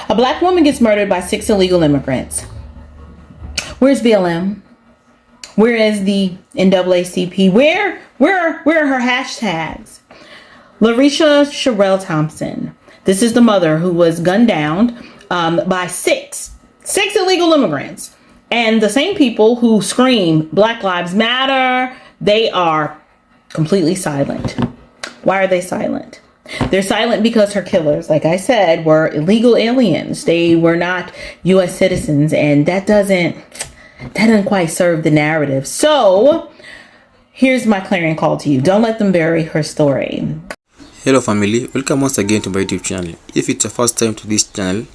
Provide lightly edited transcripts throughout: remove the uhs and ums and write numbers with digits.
A black woman gets murdered by 6 illegal immigrants. Where's BLM? Where is the NAACP? Where are her hashtags? LARISHA Thompson. This is the mother who was gunned down by six illegal immigrants. And the same people who scream Black Lives Matter, they are completely silent. Why are they silent? They're silent because her killers, like I said, were illegal aliens. They were not U.S. citizens, and that doesn't quite serve the narrative. So here's my clarion call to you. Don't let them bury her story. Hello family, welcome once again to my YouTube channel. If it's your first time to this channel,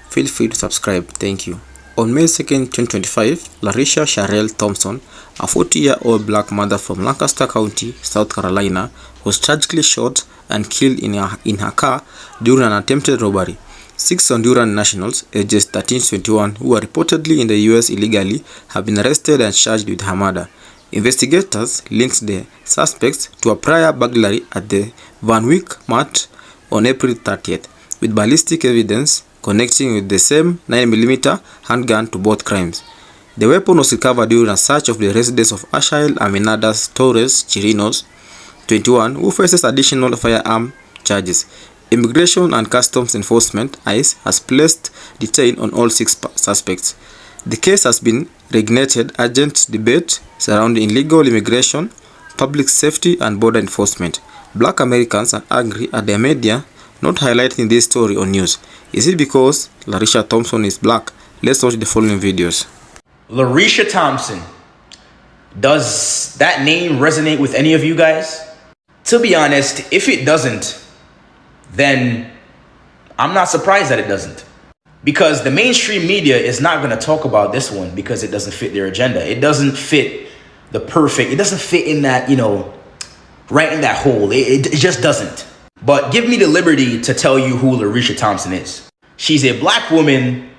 feel free to subscribe. Thank you. On May 2nd, 2025, LARISHA Thompson, a 40-year-old black mother from Lancaster County, South Carolina, was tragically shot and killed in her car during an attempted robbery. 6 Honduran nationals, ages 13 to 21, who are reportedly in the US illegally, have been arrested and charged with her murder. Investigators linked the suspects to a prior burglary at the Van Wyck Mart on April 30th, with ballistic evidence connecting with the same 9mm handgun to both crimes. The weapon was recovered during a search of the residence of Ashael Amenadas Torres Chirinos, 21, who faces additional firearm charges. Immigration and Customs Enforcement (ICE) has placed detain on all 6 suspects. The case has been reignited urgent debate surrounding illegal immigration, public safety, and border enforcement. Black Americans are angry at the media not highlighting this story on news. Is it because LARISHA Thompson is black? Let's watch the following videos. LARISHA Thompson. Does that name resonate with any of you guys? To be honest, if it doesn't, then I'm not surprised that it doesn't. Because the mainstream media is not going to talk about this one because it doesn't fit their agenda. It doesn't fit it doesn't fit in that, right in that hole. It just doesn't. But give me the liberty to tell you who LARISHA Thompson is. She's a black woman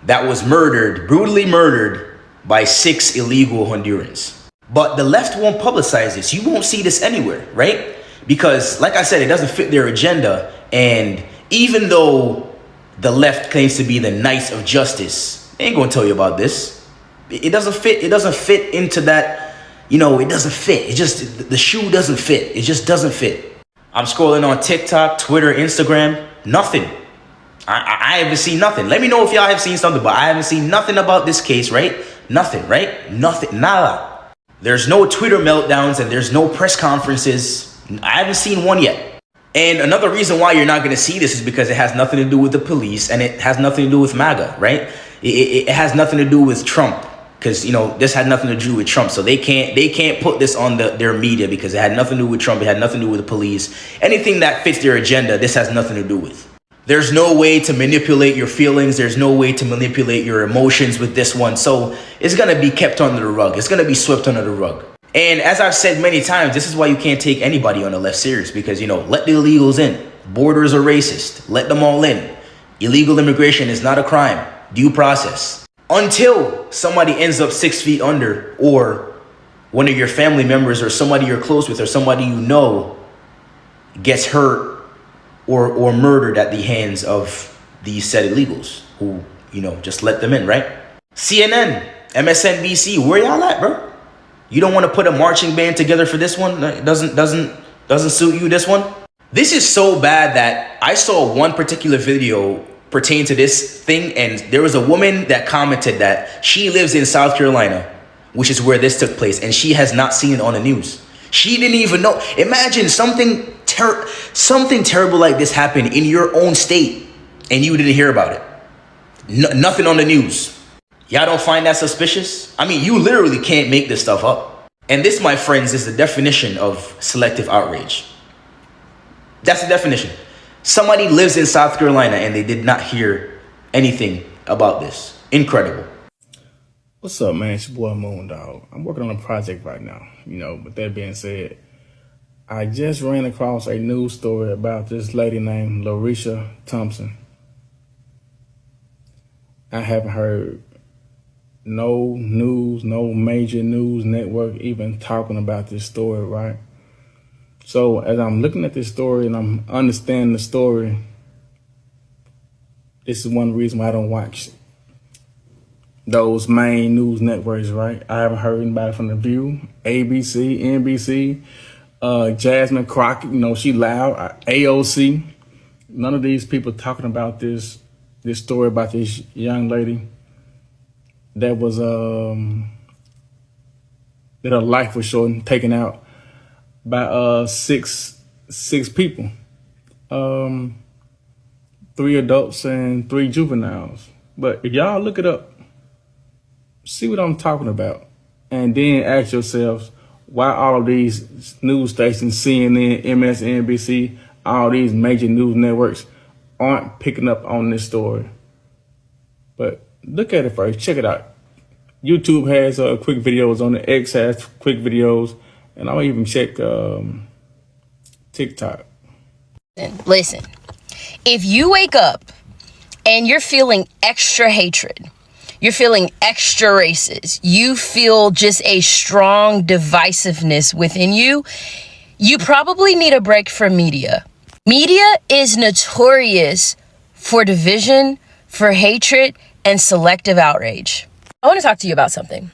that was brutally murdered by 6 illegal Hondurans. But the left won't publicize this. You won't see this anywhere, right? Because, like I said, it doesn't fit their agenda. And even though the left claims to be the knights of justice, they ain't gonna tell you about this. It doesn't fit. It doesn't fit into that. It doesn't fit. The shoe doesn't fit. It just doesn't fit. I'm scrolling on TikTok, Twitter, Instagram. Nothing. I haven't seen nothing. Let me know if y'all have seen something, but I haven't seen nothing about this case, right? Nothing, right? Nothing. Nada. There's no Twitter meltdowns and there's no press conferences. I haven't seen one yet. And another reason why you're not going to see this is because it has nothing to do with the police and it has nothing to do with MAGA, right? It has nothing to do with Trump because, this had nothing to do with Trump. So they can't put this on their media because it had nothing to do with Trump. It had nothing to do with the police. Anything that fits their agenda, this has nothing to do with. There's no way to manipulate your feelings. There's no way to manipulate your emotions with this one. So it's going to be kept under the rug. It's going to be swept under the rug. And as I've said many times, this is why you can't take anybody on the left serious because, let the illegals in. Borders are racist. Let them all in. Illegal immigration is not a crime. Due process. Until somebody ends up 6 feet under or one of your family members or somebody you're close with or somebody gets hurt or murdered at the hands of these said illegals who, just let them in, right? CNN, MSNBC, where y'all at, bro? You don't want to put a marching band together for this one? It doesn't suit you, this one? This is so bad that I saw one particular video pertain to this thing, and there was a woman that commented that she lives in South Carolina, which is where this took place, and she has not seen it on the news. She didn't even know. Imagine something terrible like this happened in your own state, and you didn't hear about it. Nothing on the news. Y'all don't find that suspicious? I mean, you literally can't make this stuff up. And this, my friends, is the definition of selective outrage. That's the definition. Somebody lives in South Carolina and they did not hear anything about this. Incredible. What's up, man? It's your boy Moondog. I'm working on a project right now. With that being said, I just ran across a news story about this lady named LARISHA Thompson. I haven't heard no news, no major news network even talking about this story, right? So as I'm looking at this story and I'm understanding the story, This is one reason why I don't watch those main news networks, right? I haven't heard anybody from The View, ABC, NBC, Jasmine Crockett, she loud, AOC. None of these people talking about this story about this young lady that was that her life was short and taken out by six people, 3 adults and 3 juveniles. But if y'all look it up, see what I'm talking about, and then ask yourselves why all of these news stations, CNN, MSNBC, all these major news networks aren't picking up on this story. But look at it first, check it out. YouTube has quick videos on it, X has quick videos, and I'll even check TikTok. Listen, if you wake up and you're feeling extra hatred, you're feeling extra racist, you feel just a strong divisiveness within you, you probably need a break from media. Media is notorious for division, for hatred, and selective outrage. I want to talk to you about something.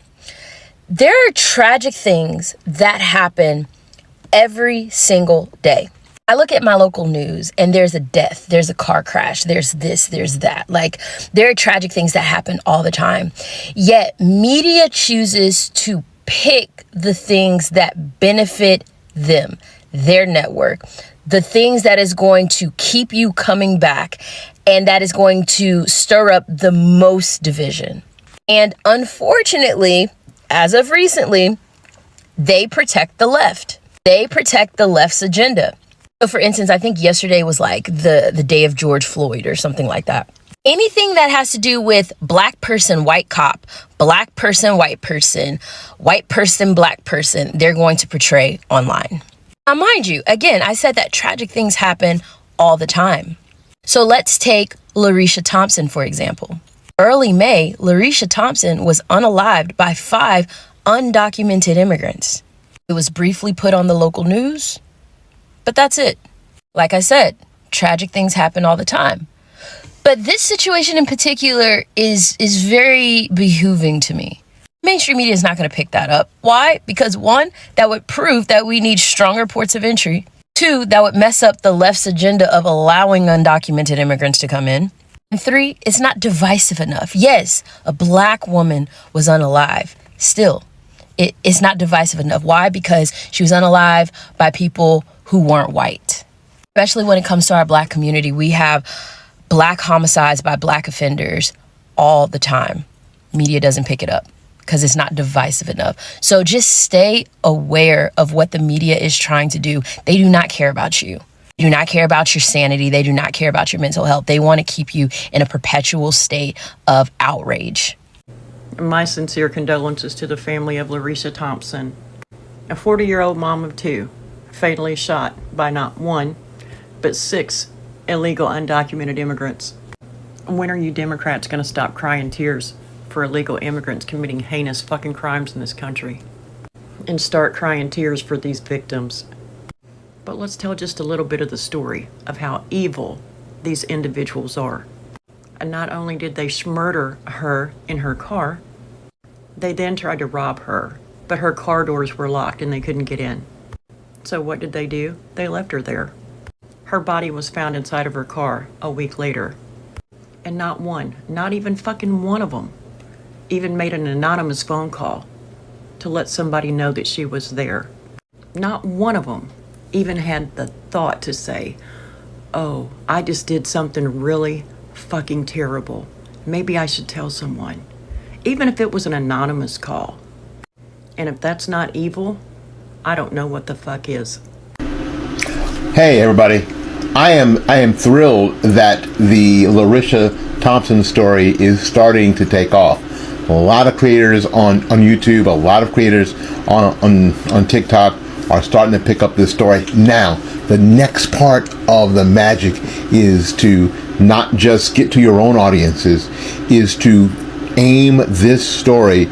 There are tragic things that happen every single day. I look at my local news and there's a death, there's a car crash, there's this, there's that. Like, there are tragic things that happen all the time. Yet media chooses to pick the things that benefit them, their network, the things that is going to keep you coming back and that is going to stir up the most division. And unfortunately, as of recently, they protect the left. They protect the left's agenda. So for instance, I think yesterday was like the day of George Floyd or something like that. Anything that has to do with black person, white cop, black person, white person, black person, they're going to portray online. Now, mind you, again, I said that tragic things happen all the time. So let's take LARISHA Thompson, for example. Early May, LARISHA Thompson was unalived by 5 undocumented immigrants. It was briefly put on the local news, but that's it. Like I said, tragic things happen all the time. But this situation in particular is very behooving to me. Mainstream media is not going to pick that up. Why? Because 1, that would prove that we need stronger ports of entry. 2, that would mess up the left's agenda of allowing undocumented immigrants to come in. And 3, it's not divisive enough. Yes, a black woman was unalive. Still, it's not divisive enough. Why? Because she was unalive by people who weren't white. Especially when it comes to our black community, we have black homicides by black offenders all the time. Media doesn't pick it up because it's not divisive enough. So just stay aware of what the media is trying to do. They do not care about you. They do not care about your sanity. They do not care about your mental health. They want to keep you in a perpetual state of outrage. My sincere condolences to the family of LARISHA Thompson, a 40-year-old mom of 2, fatally shot by not 1, but 6 illegal undocumented immigrants. When are you Democrats going to stop crying tears for illegal immigrants committing heinous fucking crimes in this country and start crying tears for these victims? But let's tell just a little bit of the story of how evil these individuals are. And not only did they murder her in her car, they then tried to rob her, but her car doors were locked and they couldn't get in. So what did they do? They left her there. Her body was found inside of her car a week later. And not one, not even fucking one of them, even made an anonymous phone call to let somebody know that she was there. Not one of them even had the thought to say, oh, I just did something really fucking terrible. Maybe I should tell someone. Even if it was an anonymous call. And if that's not evil, I don't know what the fuck is. Hey everybody, I am thrilled that the LARISHA Thompson story is starting to take off. A lot of creators on YouTube, a lot of creators on TikTok are starting to pick up this story. Now, the next part of the magic is to not just get to your own audiences, is to aim this story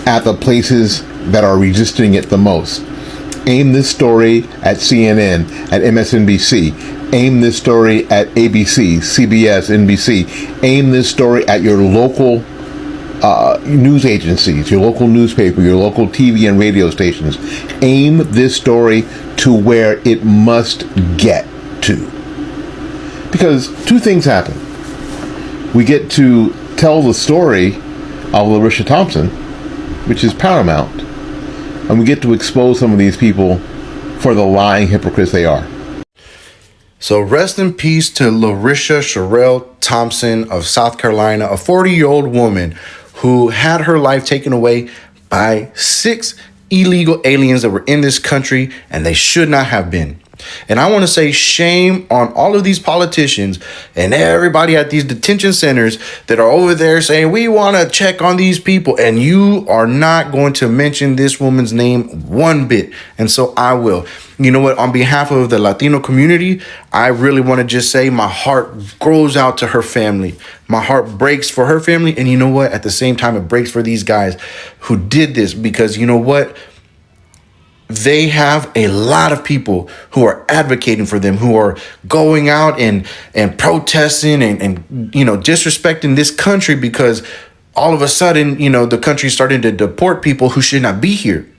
at the places that are resisting it the most. Aim this story at CNN, at MSNBC. aim this story at ABC, CBS, NBC. Aim this story at your local news agencies, your local newspaper, your local TV and radio stations. Aim this story to where it must get to. Because two things happen. We get to tell the story of LARISHA Thompson, which is paramount, and we get to expose some of these people for the lying hypocrites they are. So rest in peace to LARISHA Sherelle Thompson of South Carolina, a 40-year-old woman who had her life taken away by 6 illegal aliens that were in this country, and they should not have been. And I want to say shame on all of these politicians and everybody at these detention centers that are over there saying, we want to check on these people. And you are not going to mention this woman's name one bit. And so I will. You know what? On behalf of the Latino community, I really want to just say my heart goes out to her family. My heart breaks for her family. And you know what? At the same time, it breaks for these guys who did this, because you know what? They have a lot of people who are advocating for them, who are going out and protesting and you know, disrespecting this country, because all of a sudden, you know, the country's starting to deport people who should not be here.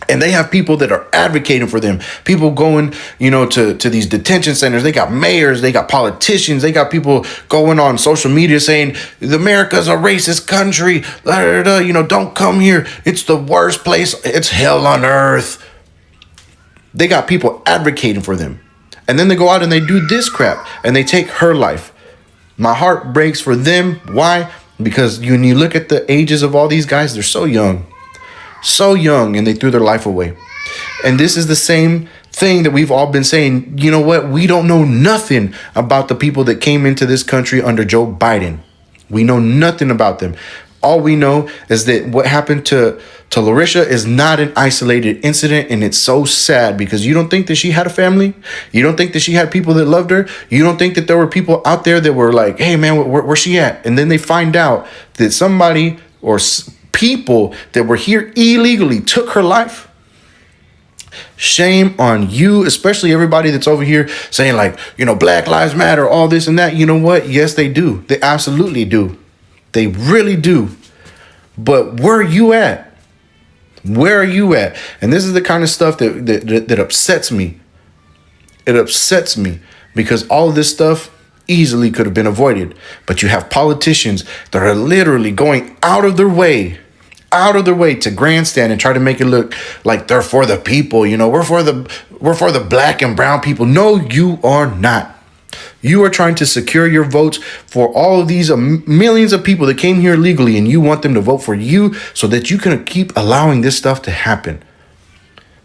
And they have people that are advocating for them. People going, you know, to these detention centers. They got mayors, they got politicians, they got people going on social media saying, America's a racist country. You know, don't come here. It's the worst place. It's hell on earth. They got people advocating for them. And then they go out and they do this crap and they take her life. My heart breaks for them. Why? Because when you look at the ages of all these guys, they're so young. So young, and they threw their life away. And this is the same thing that we've all been saying. You know what? We don't know nothing about the people that came into this country under Joe Biden. We know nothing about them. All we know is that what happened to LARISHA is not an isolated incident, and it's so sad, because you don't think that she had a family? You don't think that she had people that loved her? You don't think that there were people out there that were like, hey man, where's she at? And then they find out that somebody or people that were here illegally took her life. Shame on you, especially everybody that's over here saying, like, you know, Black Lives Matter, all this and that. You know what? Yes, they do. They absolutely do. They really do. But where are you at? Where are you at? And this is the kind of stuff that upsets me. It upsets me, because all of this stuff easily could have been avoided. But you have politicians that are literally going out of their way to grandstand and try to make it look like they're for the people. You know, we're for the black and brown people. No, you are not. You are trying to secure your votes for all of these millions of people that came here legally, and you want them to vote for you so that you can keep allowing this stuff to happen.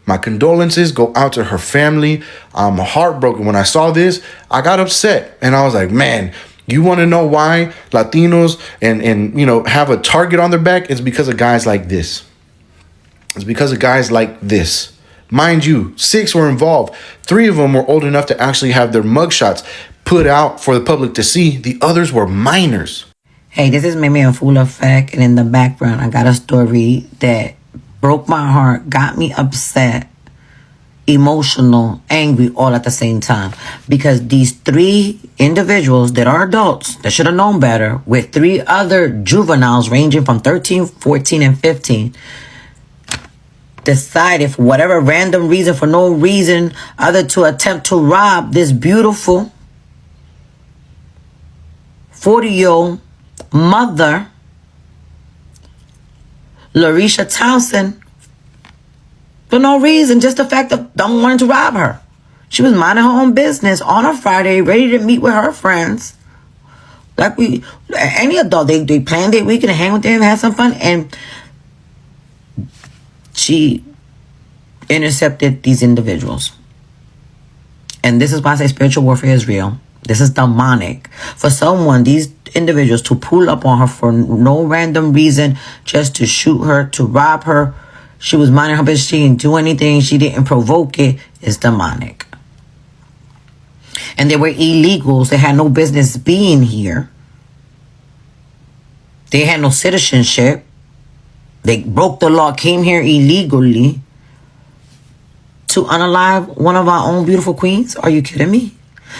My condolences go out to her family. I'm heartbroken. When I saw this, I got upset, and I was like, man, you want to know why Latinos and you know, have a target on their back? It's because of guys like this. It's because of guys like this. Mind you, 6 were involved. 3 of them were old enough to actually have their mugshots put out for the public to see. The others were minors. Hey, this is Mimi in full effect, and in the background, I got a story that broke my heart, got me upset, emotional, angry, all at the same time. Because these 3 individuals that are adults, that should have known better, with 3 other juveniles ranging from 13, 14, and 15, decided for whatever random reason, for no reason other to attempt to rob this beautiful 40-year-old mother, LARISHA Thompson, for no reason, just the fact of them wanting to rob her. She was minding her own business on a Friday, ready to meet with her friends. Like any adult, they planned their weekend to hang with them, have some fun, and she intercepted these individuals. And this is why I say spiritual warfare is real. This is demonic. For someone, these individuals, to pull up on her for no random reason, just to shoot her, to rob her. She was minding her business. She didn't do anything. She didn't provoke it. It's demonic. And they were illegals. They had no business being here. They had no citizenship. They broke the law, came here illegally to unalive one of our own beautiful queens? Are you kidding me?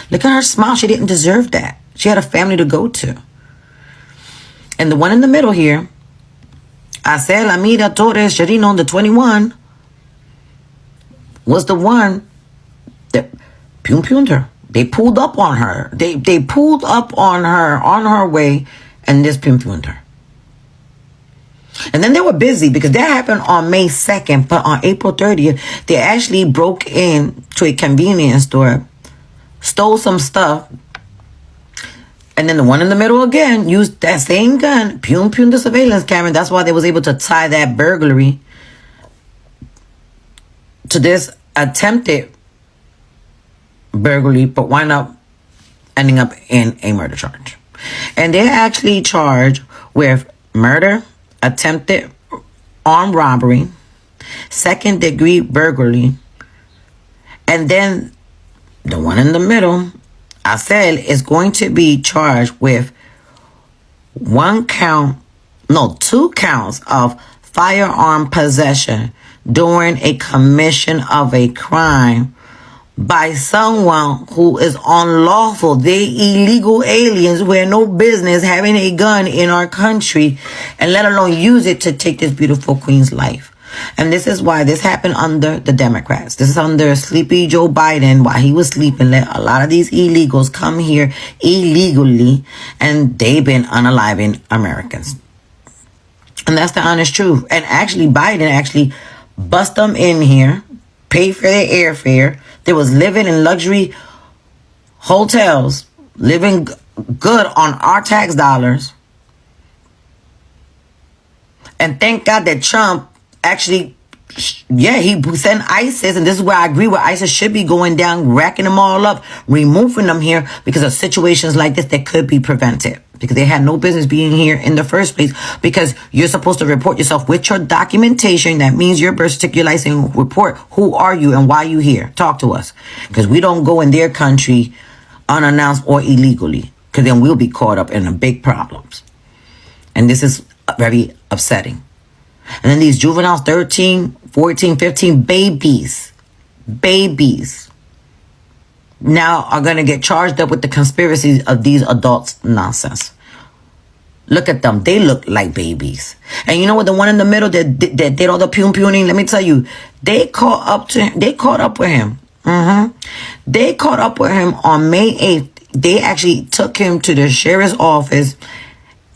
Look at her smile. She didn't deserve that. She had a family to go to. And the one in the middle here, Acel Amira Torres Chirino, the 21, was the one that pumed her. They pulled up on her. They pulled up on her way, and just pumed her. And then they were busy because that happened on May 2nd, but on April 30th, they actually broke in to a convenience store, stole some stuff, and then the one in the middle again used that same gun, the surveillance camera. That's why they was able to tie that burglary to this attempted burglary, but wind up ending up in a murder charge. And they're actually charged with murder, attempted armed robbery, second-degree burglary, and then the one in the middle, Acel, is going to be charged with 2 counts of firearm possession during a commission of a crime by someone who is unlawful. They illegal aliens who had no business having a gun in our country, and let alone use it to take this beautiful queen's life. And this is why this happened under the Democrats. This is under sleepy Joe Biden. While he was sleeping, let a lot of these illegals come here illegally, and they've been unaliving Americans. And that's the honest truth. And actually, Biden actually bust them in here, paid for their airfare. They was living in luxury hotels, living good on our tax dollars. And thank God that Trump actually, he sent ISIS, and this is where I agree with ISIS should be going down, racking them all up, removing them here because of situations like this that could be prevented. Because they had no business being here in the first place. Because you're supposed to report yourself with your documentation. That means your birth certificate, your license, report who are you and why you here. Talk to us. Because we don't go in their country unannounced or illegally. Because then we'll be caught up in the big problems. And this is very upsetting. And then these juveniles, 13, 14, 15, babies, now are going to get charged up with the conspiracy of these adults' nonsense. Look at them. They look like babies. And you know what? The one in the middle that did all the pum-puming, let me tell you, they caught up with him. They caught up with him on May 8th. They actually took him to the sheriff's office,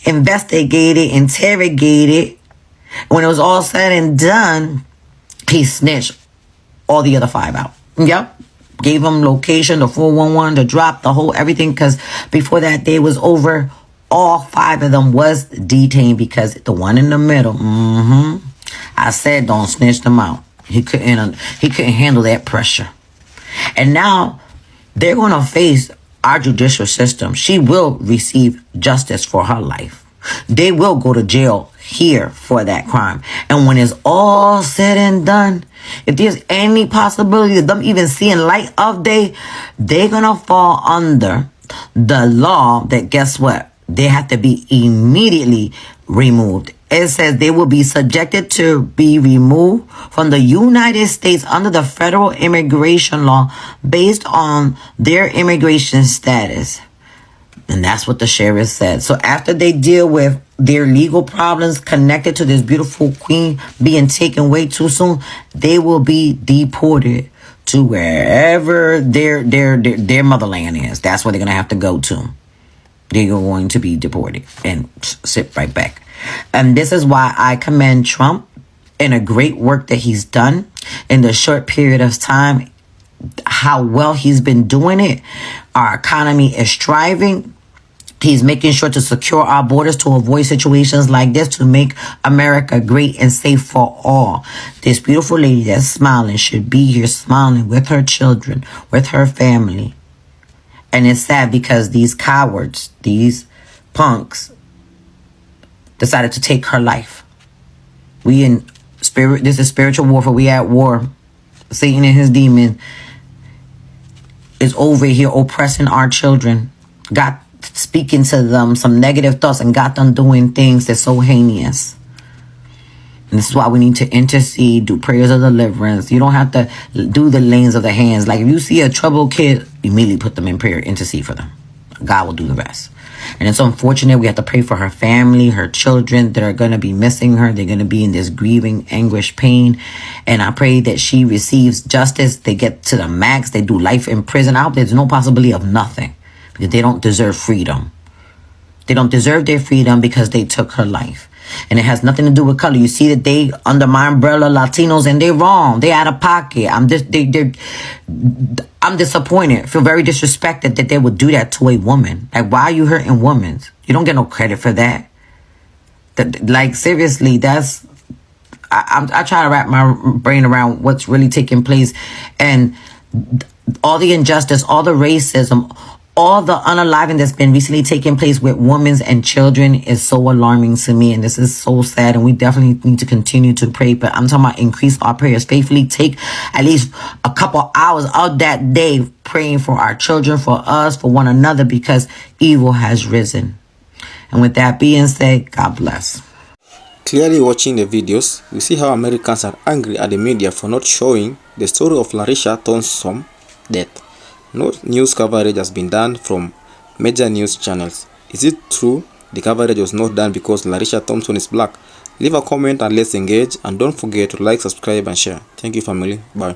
investigated, interrogated. When it was all said and done, he snitched all the other 5 out. Yep. Gave them location, the 411, the drop, the whole everything. Because before that day was over, all 5 of them was detained because the one in the middle, I said don't snitch them out. He couldn't handle that pressure. And now they're going to face our judicial system. She will receive justice for her life. They will go to jail here for that crime. And when it's all said and done, if there's any possibility of them even seeing light of day, they're going to fall under the law that, guess what? They have to be immediately removed. It says they will be subjected to be removed from the United States under the federal immigration law based on their immigration status. And that's what the sheriff said. So after they deal with their legal problems connected to this beautiful queen being taken way too soon, they will be deported to wherever their motherland is. That's where they're going to have to go to. They're going to be deported and sit right back. And this is why I commend Trump in a great work that he's done in the short period of time, how well he's been doing it. Our economy is thriving. He's making sure to secure our borders to avoid situations like this, to make America great and safe for all. This beautiful lady that's smiling should be here smiling with her children, with her family. And it's sad because these cowards, these punks, decided to take her life. This is spiritual warfare. We at war. Satan and his demon is over here oppressing our children. Got speaking to them some negative thoughts and got them doing things that's so heinous. And this is why we need to intercede, do prayers of deliverance. You don't have to do the layings of the hands. Like if you see a troubled kid, immediately put them in prayer, intercede for them. God will do the rest. And it's unfortunate we have to pray for her family, her children that are going to be missing her. They're going to be in this grieving, anguish, pain. And I pray that she receives justice. They get to the max. They do life in prison. I hope there's no possibility of nothing because they don't deserve freedom. They don't deserve their freedom because they took her life. And it has nothing to do with color. You see that they under my umbrella Latinos and they're wrong. They out of pocket. I'm disappointed. Feel very disrespected that they would do that to a woman. Like, why are you hurting women? You don't get no credit for that. Like, seriously, that's... I try to wrap my brain around what's really taking place. And all the injustice, all the racism, all the unaliving that's been recently taking place with women and children is so alarming to me. And this is so sad. And we definitely need to continue to pray. But I'm talking about increase our prayers faithfully. Take at least a couple hours of that day praying for our children, for us, for one another, because evil has risen. And with that being said, God bless. Clearly watching the videos, we see how Americans are angry at the media for not showing the story of LARISHA Thompson's death. No news coverage has been done from major news channels. Is it true the coverage was not done because LARISHA Thompson is black? Leave a comment and let's engage, and don't forget to like, subscribe and share. Thank you, family. Bye.